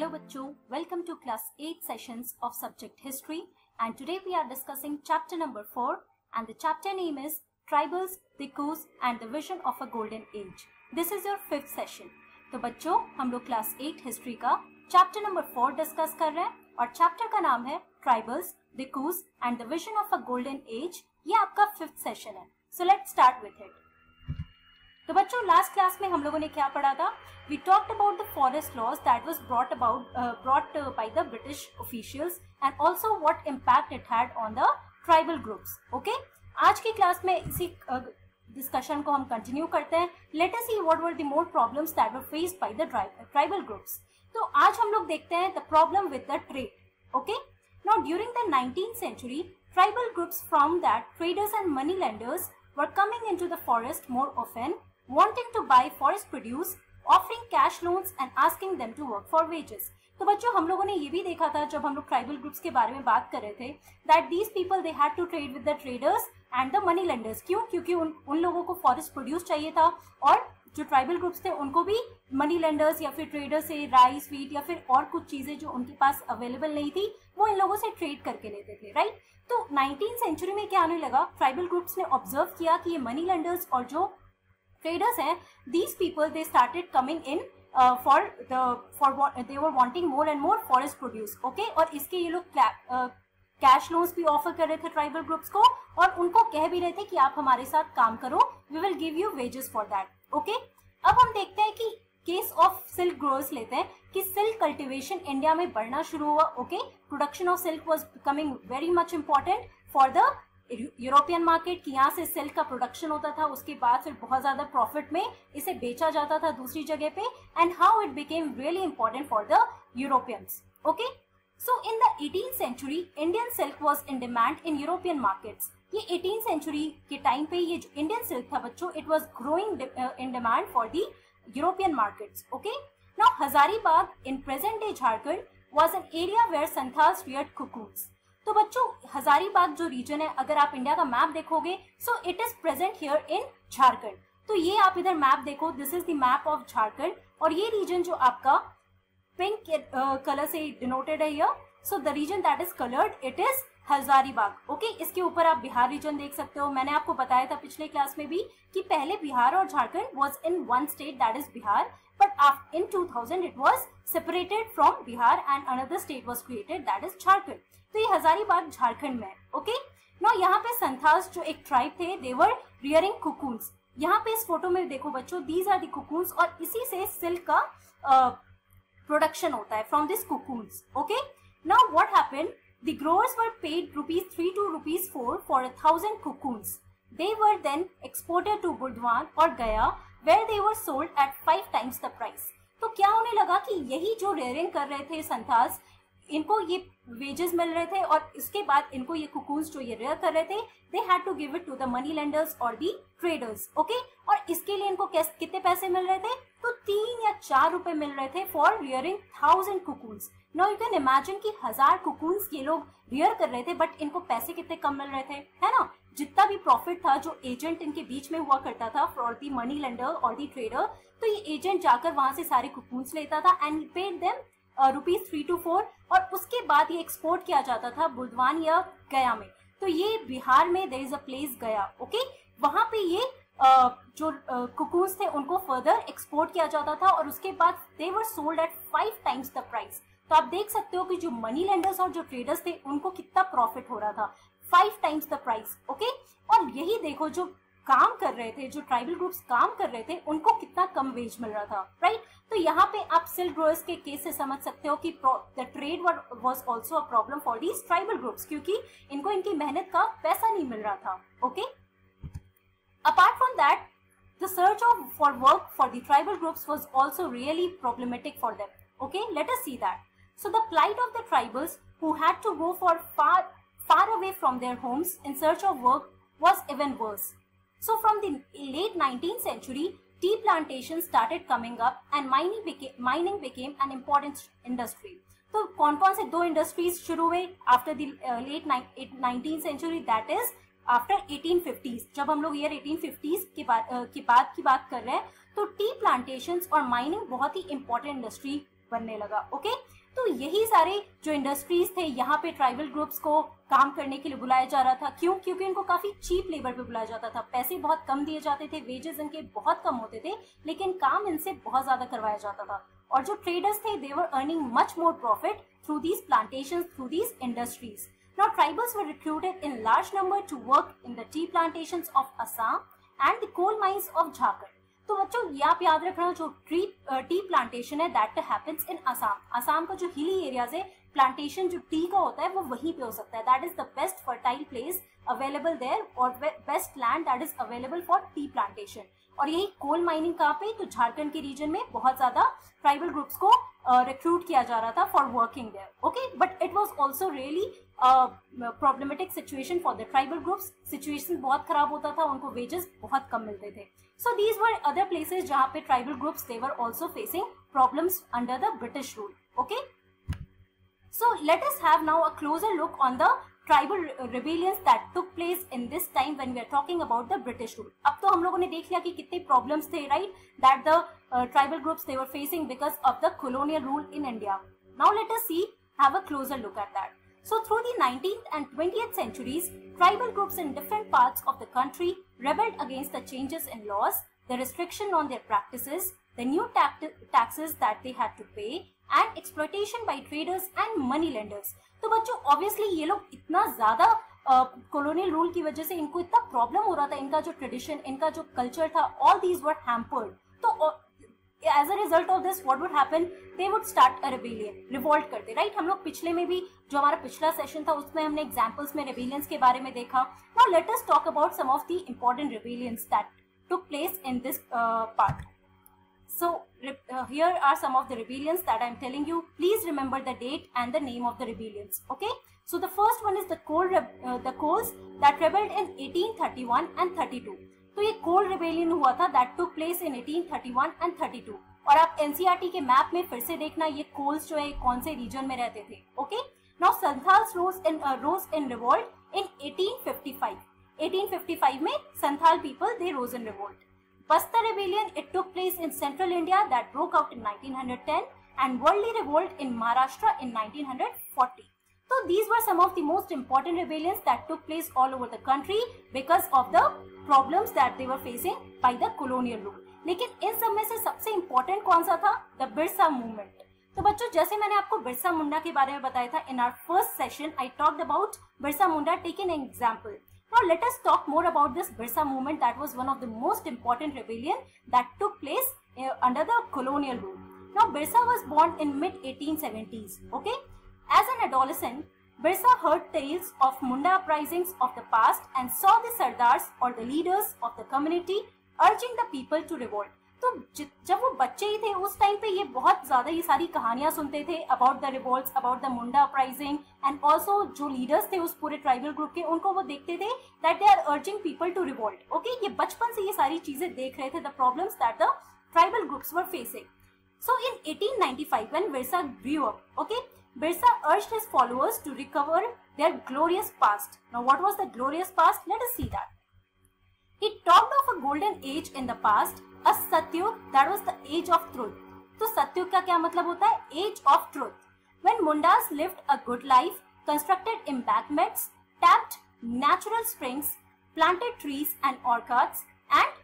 Hello बच्चों, welcome to class 8 sessions of subject history and today we are discussing chapter number 4 and the chapter name is Tribals, the Coos and the Vision of a Golden Age. This is your 5th session. तो बच्चों हम लोग class 8 history का chapter number 4 discuss कर रहे हैं और chapter का नाम है Tribals, the Coos and the Vision of a Golden Age. ये आपका 5th session है. So let's start with it. तो बच्चों लास्ट क्लास में हम लोगों ने क्या पढ़ा था? We talked about the forest laws that was brought by the British officials and also what impact it had on the tribal groups. Okay? आज की क्लास में इसी डिस्कशन को हम कंटिन्यू करते हैं. Let us see what were the more problems that were faced by the tribal groups. तो आज हम लोग देखते हैं the problem with the trade. Okay? Now during the 19th century, tribal groups found that traders and moneylenders were coming into the forest more often, wanting to buy forest produce, offering cash loans and asking them to work for wages. तो बच्चों हम लोगों ने ये भी देखा था जब हम लोग ट्राइबल ग्रुप्स के बारे में बात कर रहे थे that these people they had to trade with the traders and the money lenders. क्यों? क्योंकि उन लोगों को फॉरेस्ट प्रोड्यूस चाहिए था और जो ट्राइबल ग्रुप्स थे उनको भी मनी लेंडर्स या फिर ट्रेडर्स से राइस वीट या फिर और कुछ चीजें जो उनके पास अवेलेबल नहीं थी वो इन लोगों से ट्रेड करके लेते थे. राइट? तो 19th सेंचुरी में क्या आने लगा? ट्राइबल ग्रुप्स ने ऑब्जर्व किया कि ये मनी लेंडर्स और जो traders हैं, these people they started coming in they were wanting more and more forest produce. Okay? और इसके ये लोग कैश लोन्स भी ऑफर कर रहे थे ट्राइबल ग्रुप्स को और उनको कह भी रहे थे कि आप हमारे साथ काम करो, we will give you wages for that. Okay? अब हम देखते हैं कि केस ऑफ सिल्क ग्रोअर्स लेते हैं कि सिल्क कल्टिवेशन इंडिया में बढ़ना शुरू हुआ. Okay? Production of silk was becoming very much important for the European market की यहाँ से सिल्क का प्रोडक्शन होता था, उसके बाद फिर बहुत ज्यादा प्रॉफिट में इसे बेचा जाता था दूसरी जगह पे and how it became really important for the Europeans. Okay? So in the 18th century Indian silk was in demand in European markets. ये 18th सेंचुरी के टाइम पे ये जो इंडियन सिल्क था बच्चों it was growing in demand for the European markets. Okay? Now Hazaribagh in present day Jharkhand was an area where Santhals reared cocoons. तो बच्चों हजारीबाग जो रीजन है अगर आप इंडिया का मैप देखोगे so it is present here in Jharkhand. तो ये आप इधर मैप देखो, this is the map of Jharkhand और ये रीजन जो आपका पिंक कलर से डिनोटेड है here, so the region that is coloured it is Hazaribagh. Okay? इसके ऊपर आप बिहार रीजन देख सकते हो. मैंने आपको बताया था पिछले क्लास में भी कि पहले बिहार और Jharkhand was in one state that is Bihar, but in 2000 it was separated from Bihar and another state was created that is Jharkhand. तो ये हजारीबाग झारखंड में है. ओके? नाउ यहाँ पे संथाल्स जो एक ट्राइब थे they were rearing cocoons. यहाँ पे इस फोटो में देखो बच्चों these are the cocoons और इसी से सिल्क का प्रोडक्शन होता है from these cocoons. Okay? Now what happened? The growers were paid ₹3 to ₹4 for 1,000 cocoons. They were then exported to Burdwan or Gaya where they were sold at 5 times the price. तो क्या होने लगा कि यही जो rearing कर रहे थे संथाल्स इनको ये वेजेस मिल रहे थे और इसके बाद इनको ये कुकून्स जो ये रेयर कर रहे थे they had to give it to the money lenders और दी ट्रेडर्स. ओके? और इसके लिए इनको कितने पैसे मिल रहे थे? तो 3 या 4 रुपए मिल रहे थे for rearing 1000 cocoons. Now you can imagine कि 1000 कुकून्स ये लोग रियर कर रहे थे बट इनको पैसे कितने कम मिल रहे थे, है ना? जितना भी प्रॉफिट था जो एजेंट इनके बीच में हुआ करता था फॉर दी मनी लेंडर और दी ट्रेडर, तो ये एजेंट जाकर वहां से सारे कुकून्स लेता था एंड पेड देम ₹3 to ₹4 और उसके बाद ये एक्सपोर्ट किया जाता था बुर्दवान या गया में. तो ये बिहार में देयर इज अ प्लेस गया. ओके? वहां पे ये जो कुकून्स थे उनको फर्दर एक्सपोर्ट किया जाता था और उसके बाद they were sold at 5 times the price. तो आप देख सकते हो कि जो मनी लेंडर्स और जो ट्रेडर्स थे उनको कितना प्रॉफिट हो रहा था, 5 times द प्राइस. ओके? और यही देखो जो काम कर रहे थे, जो ट्राइबल ग्रुप्स काम कर रहे थे उनको कितना कम वेज मिल रहा था. राइट? तो यहाँ पे आप सिल्क ग्रोअर्स के केस से समझ सकते हो कि the trade was also a problem for these tribal groups क्योंकि इनको इनकी मेहनत का पैसा नहीं मिल रहा था. Okay? Apart from that the search for work for the tribal groups was also really problematic for them. Okay? Let us see that. So the plight of the tribals who had to go for far away from their homes in search of work was even worse. So from the late 19th century, tea plantations started coming up and mining became an important industry. तो कौन-कौन से 2 industries शुरू हुए after the late 19th century that is after 1850s. जब हम लोग year 1850s की बात कर रहे हैं तो टी प्लांटेशंस और माइनिंग बहुत ही इंपॉर्टेंट इंडस्ट्री बनने लगा। ओके, तो यही सारे जो इंडस्ट्रीज थे यहाँ पे ट्राइबल ग्रुप्स को काम करने के लिए बुलाया जा रहा था। क्यों? क्योंकि इनको काफी चीप लेबर पे बुलाया जाता था, पैसे बहुत कम दिए जाते थे, वेजेस इनके बहुत कम होते थे, लेकिन काम इनसे बहुत ज्यादा करवाया जाता था। और जो ट्रेडर्स थे they were earning much more profit through these plantations, through these industries. Now tribals were recruited in large number to work in the tea plantations of Assam and the coal mines of Jharkhand. तो बच्चों यहाँ पे याद रखना, जो tea plantation है that happens in Assam. Assam का जो हिली एरियाज है, प्लांटेशन जो टी का होता है वो वहीं पे हो सकता है। That is the best fertile place available there और best land that is available for tea plantation. और यही कोल माइनिंग कहाँ पे? तो झारखंड के रीजन में बहुत ज्यादा ट्राइबल ग्रुप्स को रिक्रूट किया जा रहा था for working there. Okay, but it was also really problematic situation for the tribal groups. Situation बहुत खराब होता था, उनको वेजेस बहुत कम मिलते थे। So these were other places जहाँ पे tribal groups they were also facing problems under the British rule. Okay. So let us have now a closer look on the tribal rebellions that took place in this time when we are talking about the British rule. अब तो हम लोगों ने देख लिया कि कितने problems थे, right? That the tribal groups they were facing because of the colonial rule in India. Now let us have a closer look at that. So through the 19th and 20th centuries, tribal groups in different parts of the country rebelled against the changes in laws, the restriction on their practices, the new taxes that they had to pay, and exploitation by traders and money lenders. तो बच्चों obviously ये लोग इतना ज़्यादा colonial rule की वजह से इनको इतना problem हो रहा था, इनका जो tradition, इनका जो culture था, all these were hampered. तो as a result of this what would happen? They would start a rebellion, revolt करते, right? हम लोग पिछले में भी जो हमारा पिछला सेशन था उसमें हमने examples में rebellions के बारे में देखा। Now let us talk about some of the important rebellions that took place in this part. So here are some of the rebellions that I am telling you. Please remember the date and the name of the rebellions. Okay. So the first one is the Coals that rebelled in 1831 and 32. तो ये कोल rebellion हुआ था that took place in 1831 and 32। और आप NCERT के map में फिर से देखना ये कोल्स जो है कौन से रीजन में रहते थे। Okay, now Santhals rose in revolt in 1855। 1855 में Santhal people they rose in revolt. Bastar rebellion it took place in central India that broke out in 1910 and Warli revolt in Maharashtra in 1940। So these were some of the most important rebellions that took place all over the country because of the problems that they were facing by the colonial rule. लेकिन इन सब में से सबसे important कौन सा था? The Birsa movement. तो बच्चों जैसे मैंने आपको बिरसा मुंडा के बारे में बताया था in our first session, I talked about Birsa Munda taking an example. Now let us talk more about this Birsa movement that was one of the most important rebellion that took place under the colonial rule. Now Birsa was born in mid 1870s. Okay. As an adolescent, Birsa heard tales of Munda uprisings of the past and saw the Sardars or the leaders of the community urging the people to revolt. तो जब वो बच्चे ही थे उस time पे ये बहुत ज्यादा ये सारी कहानियां सुनते थे about the revolts, about the Munda uprising and also जो लीडर्स थे उस पूरे ट्राइबल ग्रुप के उनको वो देखते थे that they are urging people to revolt. Okay, ये बचपन से ये सारी चीजें देख रहे थे, the problems that the tribal groups were facing. So in 1895 when Birsa grew up, okay, Birsa urged his followers to recover their glorious past. Now what was the glorious past? Let us see that. He talked of a golden age in the past, a Satyug, that was the age of truth. तो सत्युग का क्या मतलब होता है? Age of truth. When Mundas lived a good life, constructed embankments, tapped natural springs, planted trees and orchards, and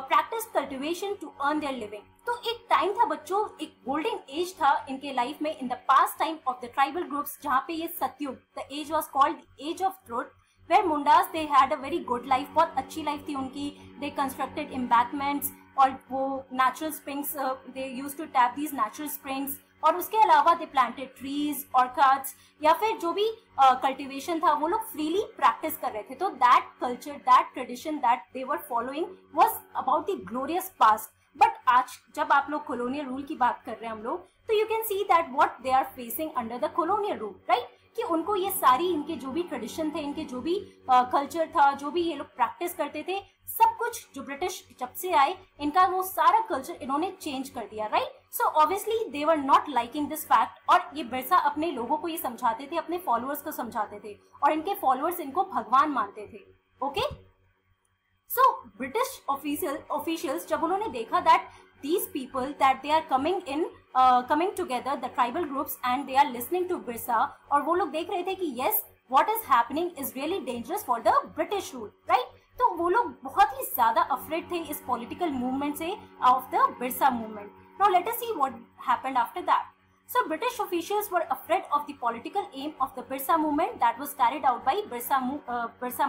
practiced cultivation to earn their living. तो एक time था बच्चों, एक गोल्डन एज था इनके लाइफ में in the past time of the tribal groups, जहाँ पे ये Satyug, the age was called age of truth, where Mundas they had a very good life, बहुत अच्छी लाइफ थी उनकी. दे कंस्ट्रक्टेड एम्बैंकमेंट्स और वो natural springs, they used to tap these natural springs, और उसके अलावा दे प्लांटेड ट्रीज, ऑर्कार्ड्स, या फिर जो भी कल्टिवेशन था वो लोग फ्रीली प्रैक्टिस कर रहे थे. तो that culture, that tradition that they were following was about the glorious past. But आज जब आप लोग कॉलोनियल रूल की बात कर रहे हैं हम लोग, तो you can see that what they are facing under the colonial rule, right, कि उनको ये सारी इनके जो भी ट्रेडिशन थे, इनके जो भी कल्चर था, जो भी ये लोग प्रैक्टिस करते थे, सब कुछ जो ब्रिटिश जब से आए इनका वो सारा कल्चर इन्होंने चेंज कर दिया, right. So obviously they were not liking this fact, और ये बिरसा अपने लोगों को ये समझाते थे, अपने फॉलोअर्स को समझाते थे, और इनके फॉलोअर्स इनको भगवान मानते थे. ओके, so British officials जब उन्होंने देखा that these people that they are coming in coming together, the tribal groups, and they are listening to Birsa, और वो लोग देख रहे थे कि yes, what is happening is really dangerous for the British rule, right? तो वो लोग बहुत ही ज़्यादा afraid थे इस political movement से, of the Birsa movement. Now let us see what happened after that. So British officials were afraid of the political aim of the Birsa movement that was carried out by Birsa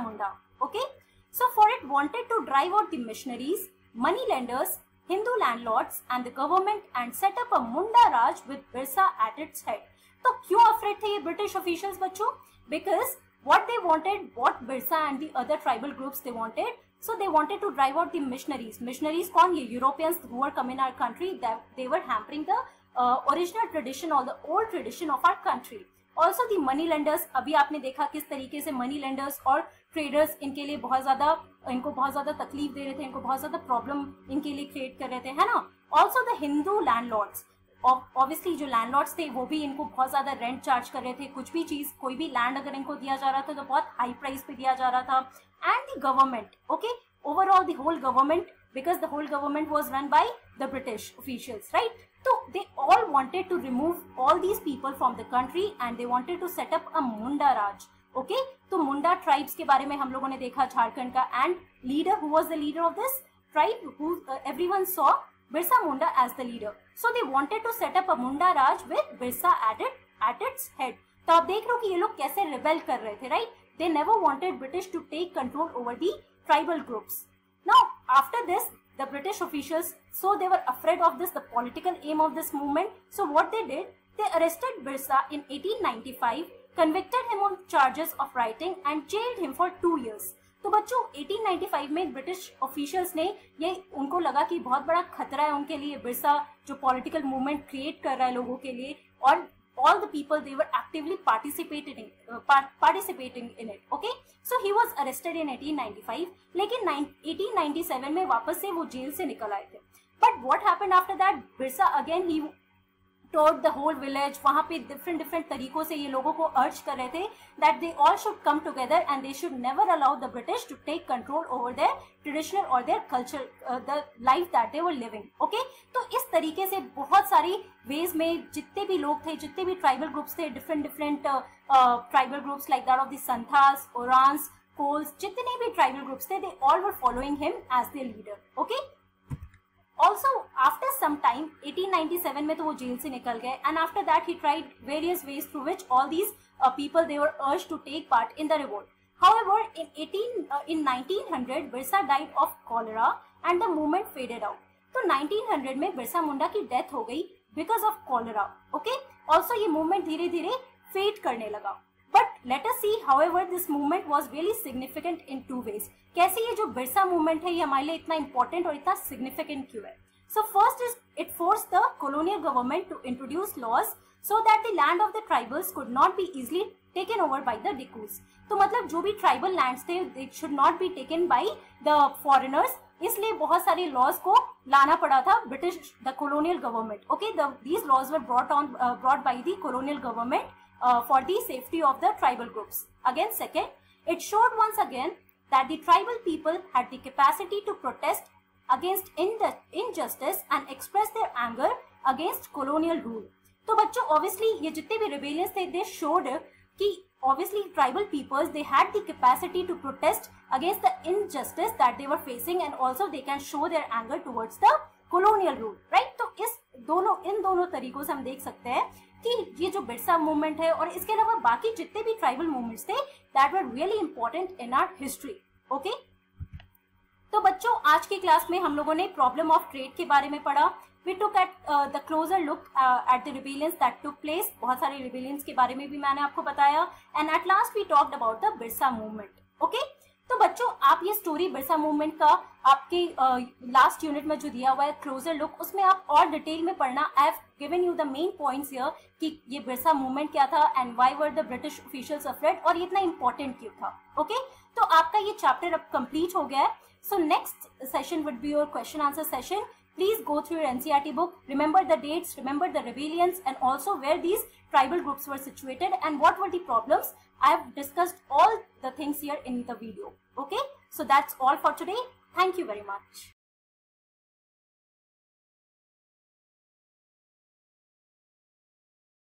Munda. Okay, so for it wanted to drive out the missionaries, moneylenders, Hindu landlords and the government and set up a Munda Raj with Birsa at its head. तो क्यों afraid थे ये British officials बच्चों? Because what they wanted, what Birsa and the other tribal groups they wanted, so they wanted to drive out the missionaries. Missionaries कौन? ये Europeans who were coming in our country, that they were hampering the original tradition or the old tradition of our country. Also the money lenders, अभी आपने देखा किस तरीके से money lenders और traders इनके लिए इनको बहुत ज़्यादा तकलीफ दे रहे थे, इनको बहुत ज़्यादा प्रॉब्लम इनके लिए क्रिएट कर रहे थे, है ना. Also the Hindu landlords, obviously जो लैंडलॉर्ड्स थे वो भी इनको बहुत ज़्यादा रेंट चार्ज कर रहे थे. कुछ भी चीज़, कोई भी लैंड अगर इनको दिया जा रहा था तो बहुत हाई प्राइस पे दिया जा रहा था. And the government, okay, overall the whole government, because the whole government was run by the British officials, right? So they all wanted to remove all these people from the country and they wanted to set up a Munda Raj. Okay, तो Munda tribes के बारे में हम लोगों ने देखा झारखंड का, and leader, who was the leader of this tribe, who everyone saw Birsa Munda as the leader. So they wanted to set up a Munda Raj with Birsa at its head. तो आप देख रहे हो कि ये लोग कैसे rebel कर रहे थे, right? They never wanted British to take control over the tribal groups. Now, after this, the British officials, so they were afraid of this, the political aim of this movement. So what they did, they arrested Birsa in 1895, convicted him on charges of rioting and jailed him for 2 years. तो बच्चों 1895 में British officials ने, ये उनको लगा कि बहुत बड़ा खतरा है उनके लिए, बिरसा जो पॉलिटिकल मूवमेंट क्रिएट कर रहा है लोगों के लिए, और all the people they were actively participating in it. Okay, so he was arrested in 1895, लेकिन 1897 में वापस से वो जेल से निकल आए थे. But what happened after that? Birsa again he told the whole village, वहाँ पे different तरीकों से ये लोगों को urge कर रहे थे that they all should come together and they should never allow the British to take control over their traditional or their culture, the life that they were living. Okay, तो इस तरीके से बहुत सारी ways में जितने भी लोग थे, जितने भी tribal groups थे, different tribal groups like that of the Santhals, Orans, Kols, जितने भी tribal groups थे, they all were following him as their leader. Okay. Also, after some time, 1897 में तो वो जेल से निकल गए, and after that he tried various ways through which all these people they were urged to take part in the revolt. However, in 1900, Birsa died of cholera and the movement faded out. तो 1900 में बिरसा मुंडा की death हो गई because of cholera. Okay. Also ये movement धीरे धीरे fade करने लगा. But let us see, however, this movement was really significant in 2 ways. कैसे ये जो बिरसा मूवमेंट है ये हमारे लिए इतना इंपॉर्टेंट और इतना सिग्निफिकेंट क्यों है? So first is it forced the colonial government to introduce laws so that the land of the tribals could not be easily taken over by the Dikus. तो मतलब जो भी ट्राइबल लैंड्स थे they should not be taken by the foreigners. इसलिए बहुत सारे laws को लाना पड़ा था British the colonial government. Okay, these laws were brought by the colonial government for the safety of the tribal groups. Again, second, it showed once again that the tribal people had the capacity to protest against injustice and express their anger against colonial rule. तो बच्चों obviously ये जितने भी rebellions थे they showed कि obviously tribal peoples they had the capacity to protest against the injustice that they were facing and also they can show their anger towards the colonial rule, right? तो इन दोनों तरीकों से हम देख सकते हैं कि ये जो बिरसा मूवमेंट है और इसके अलावा बाकी जितने भी ट्राइबल मूवमेंट्स थे that were really important in our history. Okay, तो बच्चों आज की क्लास में हम लोगों ने प्रॉब्लम ऑफ ट्रेड के बारे में पढ़ा. We took at the closer look at the rebellions that took place. बहुत सारे रिबेलियंस के बारे में भी मैंने आपको बताया and at last we talked about the Birsa movement. Okay, तो बच्चों आप ये स्टोरी बिरसा मूवमेंट का आपके लास्ट यूनिट में जो दिया हुआ है क्लोजर लुक, उसमें आप और डिटेल में पढ़ना. I have given you the main points here कि ये बिरसा मूवमेंट क्या था and why were the British officials afraid और ये इतना इंपॉर्टेंट क्यों था. ओके, तो आपका ये चैप्टर अब कंप्लीट हो गया है. So next session would be your question answer session. Please go through your NCERT book, remember the dates, remember the rebellions and also where these tribal groups were situated and what were the problems. I have discussed all the things here in the video. Okay, so that's all for today. Thank you very much.